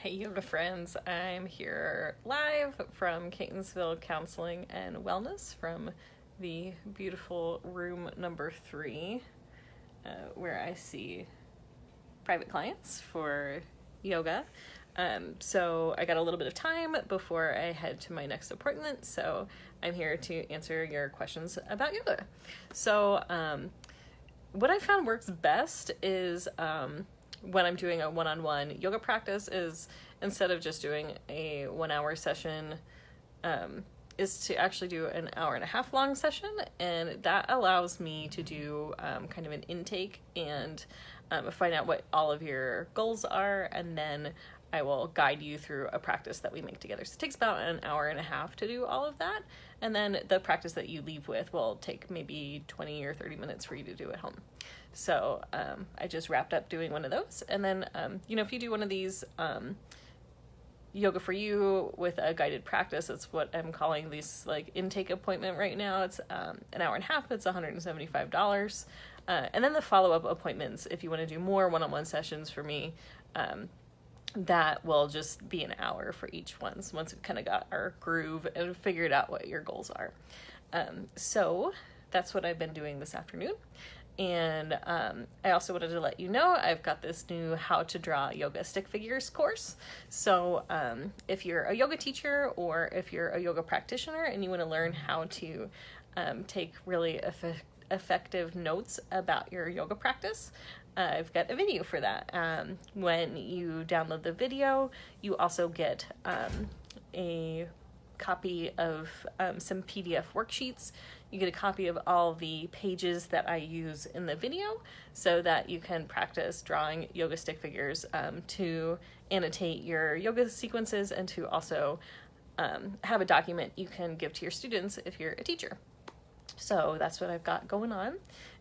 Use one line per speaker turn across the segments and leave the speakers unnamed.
Hey yoga friends, I'm here live from Catonsville Counseling and Wellness from the beautiful room number 3 where I see private clients for yoga. So I got a little bit of time before I head to my next appointment, so I'm here to answer your questions about yoga. So what I found works best is when I'm doing a one-on-one yoga practice is, instead of just doing a 1 hour session, is to actually do an 1.5 hour long session. And that allows me to do kind of an intake and find out what all of your goals are. And then I will guide you through a practice that we make together. So it takes about an 1.5 hours to do all of that. And then the practice that you leave with will take maybe 20 or 30 minutes for you to do at home. So I just wrapped up doing one of those. And then, if you do one of these yoga for you with a guided practice, it's what I'm calling these like intake appointment right now. It's an 1.5 hours, it's $175. And then the follow-up appointments, if you want to do more one-on-one sessions for me, that will just be an hour for each one. So once we kind of got our groove and figured out what your goals are. So that's what I've been doing this afternoon. And I also wanted to let you know I've got this new How to Draw Yoga Stick Figures course. So if you're a yoga teacher or if you're a yoga practitioner and you want to learn how to take really effective notes about your yoga practice, I've got a video for that. When you download the video, you also get a copy of some PDF worksheets. You get a copy of all the pages that I use in the video so that you can practice drawing yoga stick figures to annotate your yoga sequences and to also have a document you can give to your students if you're a teacher. So that's what I've got going on.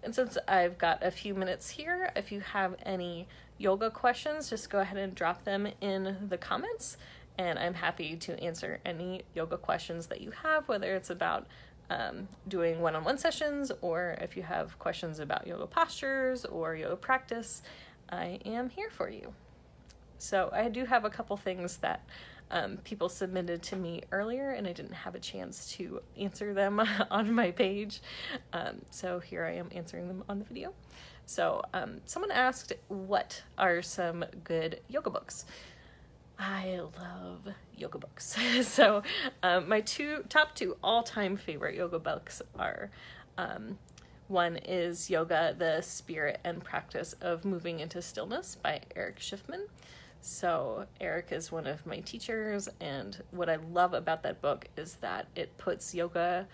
And since I've got a few minutes here, if you have any yoga questions, just go ahead and drop them in the comments. And I'm happy to answer any yoga questions that you have, whether it's about doing one-on-one sessions or if you have questions about yoga postures or yoga practice, I am here for you. So I do have a couple things that people submitted to me earlier and I didn't have a chance to answer them on my page. So here I am answering them on the video. So someone asked, what are some good yoga books? I love yoga books. So my top two all-time favorite yoga books are, one is Yoga, the Spirit and Practice of Moving into Stillness by Eric Schiffman. So Eric is one of my teachers, and what I love about that book is that it puts yoga,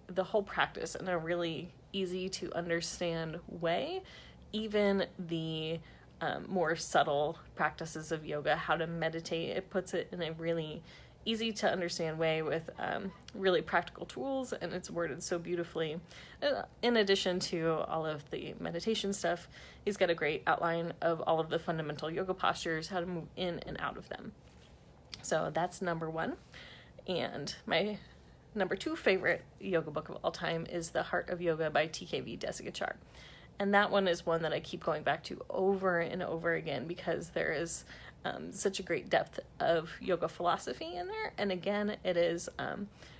the whole practice, in a really easy to understand way. Even the more subtle practices of yoga, how to meditate, it puts it in a really easy to understand way with really practical tools, and it's worded so beautifully. In addition to all of the meditation stuff, he's got a great outline of all of the fundamental yoga postures, how to move in and out of them. So that's number one. And my number 2 favorite yoga book of all time is The Heart of Yoga by TKV Desikachar. And that one is one that I keep going back to over and over again because there is such a great depth of yoga philosophy in there. And again, it is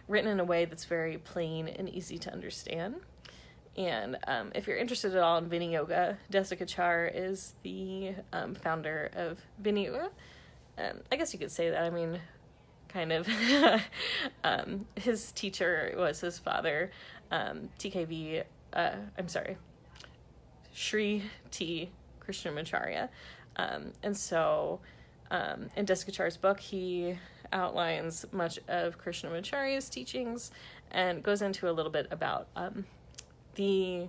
written in a way that's very plain and easy to understand. And if you're interested at all in Vini Yoga, Desikachar is the founder of Vini Yoga. I guess you could say that. I mean, kind of. His teacher was his father, Sri T. Krishnamacharya. And so in Desikachar's book, he outlines much of Krishnamacharya's teachings and goes into a little bit about the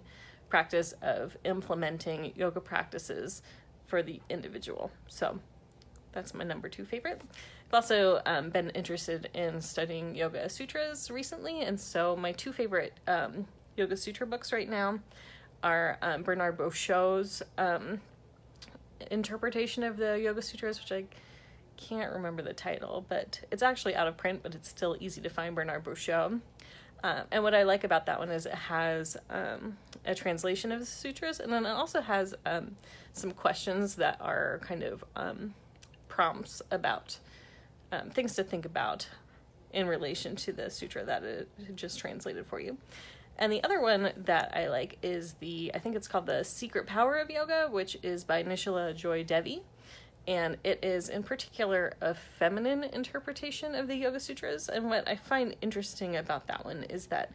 practice of implementing yoga practices for the individual. So that's my number 2 favorite. I've also been interested in studying Yoga Sutras recently, and so my 2 favorite Yoga Sutra books right now are Bernard Beauchot's interpretation of the Yoga Sutras, which I can't remember the title, but it's actually out of print, but it's still easy to find, Bernard Beauchot. And what I like about that one is it has a translation of the sutras, and then it also has some questions that are kind of prompts about things to think about in relation to the sutra that it just translated for you. And the other one that I like is I think it's called The Secret Power of Yoga, which is by Nishala Joy Devi. And it is in particular a feminine interpretation of the Yoga Sutras. And what I find interesting about that one is that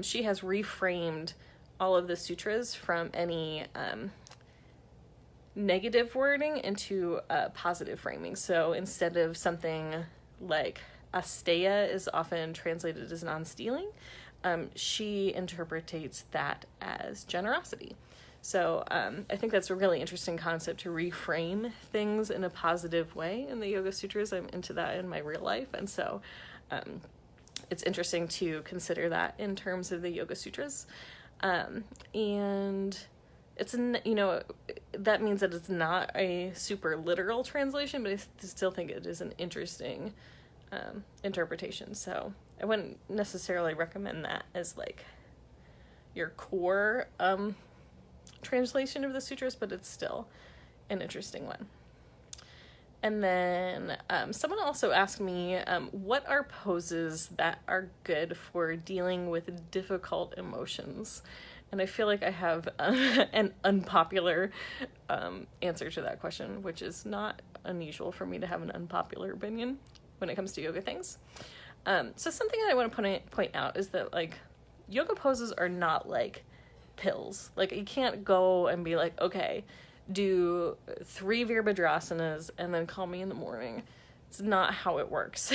she has reframed all of the sutras from any negative wording into positive framing. So instead of something like asteya is often translated as non-stealing, she interprets that as generosity. So I think that's a really interesting concept, to reframe things in a positive way in the Yoga Sutras. I'm into that in my real life. And so it's interesting to consider that in terms of the Yoga Sutras. And it's, that means that it's not a super literal translation, but I still think it is an interesting interpretation. So I wouldn't necessarily recommend that as like your core translation of the sutras, but it's still an interesting one. And then someone also asked me, what are poses that are good for dealing with difficult emotions? And I feel like I have an unpopular answer to that question, which is not unusual for me to have an unpopular opinion when it comes to yoga things. So something that I want to point out is that, like, yoga poses are not like pills. Like, you can't go and be like, okay, do 3 Virabhadrasanas and then call me in the morning. It's not how it works.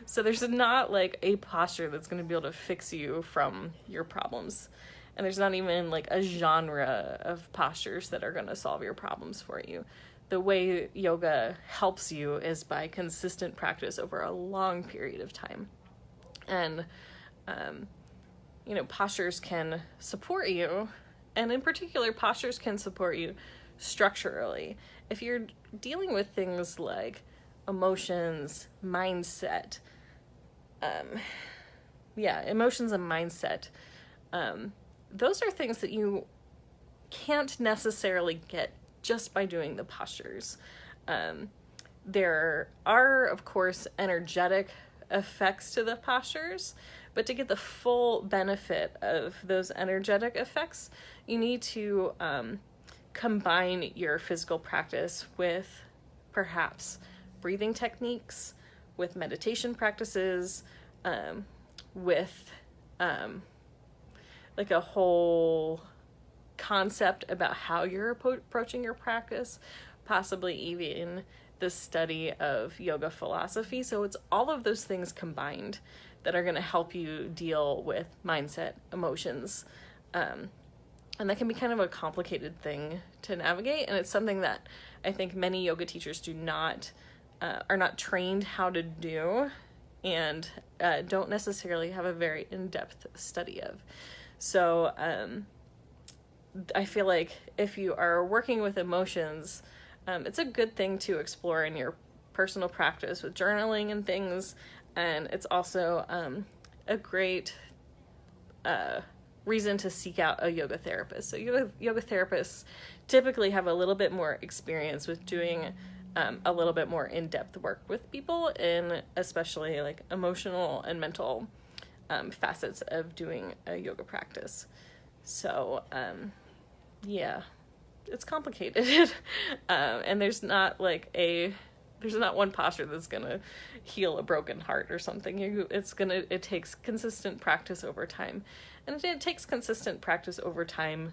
So there's not like a posture that's going to be able to fix you from your problems. And there's not even like a genre of postures that are going to solve your problems for you. The way yoga helps you is by consistent practice over a long period of time. And, postures can support you. And in particular, postures can support you structurally. If you're dealing with things like emotions, mindset, emotions and mindset, those are things that you can't necessarily get just by doing the postures. There are, of course, energetic effects to the postures, but to get the full benefit of those energetic effects, you need to combine your physical practice with perhaps breathing techniques, with meditation practices, with like a whole concept about how you're approaching your practice, possibly even the study of yoga philosophy. So it's all of those things combined that are going to help you deal with mindset, emotions, and that can be kind of a complicated thing to navigate. And it's something that I think many yoga teachers are not trained how to do, and don't necessarily have a very in-depth study of. So I feel like if you are working with emotions, it's a good thing to explore in your personal practice with journaling and things. And it's also a great reason to seek out a yoga therapist. So yoga therapists typically have a little bit more experience with doing a little bit more in-depth work with people, in especially like emotional and mental facets of doing a yoga practice. So it's complicated. And there's not one posture that's gonna heal a broken heart or something. It takes consistent practice over time. And it takes consistent practice over time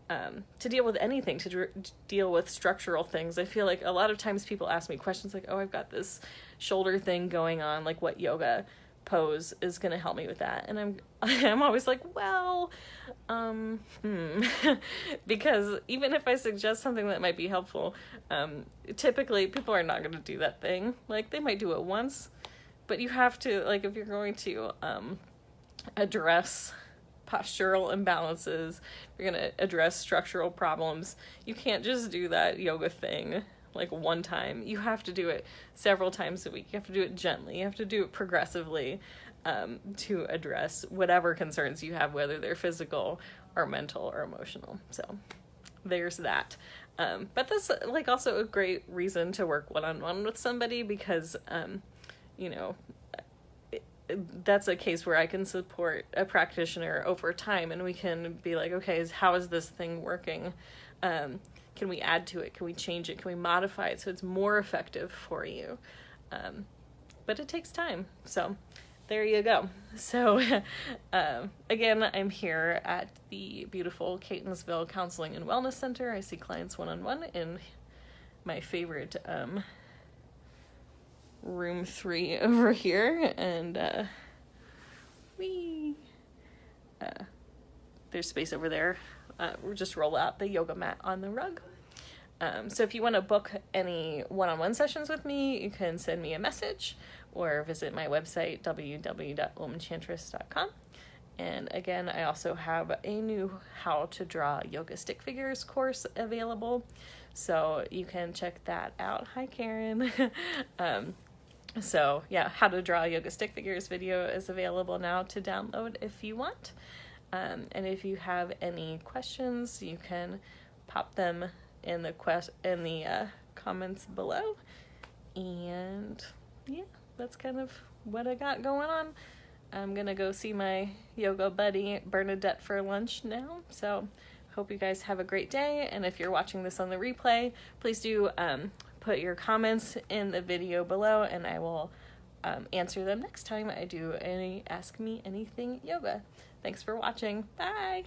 to deal with anything, to deal with structural things. I feel like a lot of times people ask me questions like, oh, I've got this shoulder thing going on, like what yoga pose is going to help me with that? And I'm always like, well, because even if I suggest something that might be helpful, typically people are not going to do that thing. Like, they might do it once, but you have to, like, if you're going to address postural imbalances, if you're going to address structural problems, you can't just do that yoga thing like one time. You have to do it several times a week. You have to do it gently. You have to do it progressively. to address whatever concerns you have, whether they're physical or mental or emotional. So there's that. But that's like also a great reason to work one-on-one with somebody, because, you know, that's a case where I can support a practitioner over time, and we can be like, okay, how is this thing working? Can we add to it? Can we change it? Can we modify it so it's more effective for you? But it takes time. So there you go. So again, I'm here at the beautiful Catonsville Counseling and Wellness Center. I see clients one-on-one in my favorite room 3 over here, and there's space over there. We'll just roll out the yoga mat on the rug. So if you want to book any one-on-one sessions with me, you can send me a message or visit my website, www.womanchantress.com. And again, I also have a new How to Draw Yoga Stick Figures course available, so you can check that out. Hi, Karen. So yeah, How to Draw Yoga Stick Figures video is available now to download if you want. And if you have any questions, you can pop them in the comments below. And yeah, that's kind of what I got going on. I'm gonna go see my yoga buddy Bernadette for lunch now. So hope you guys have a great day. And if you're watching this on the replay, please do put your comments in the video below, and I will answer them next time I do any Ask Me Anything yoga. Thanks for watching. Bye!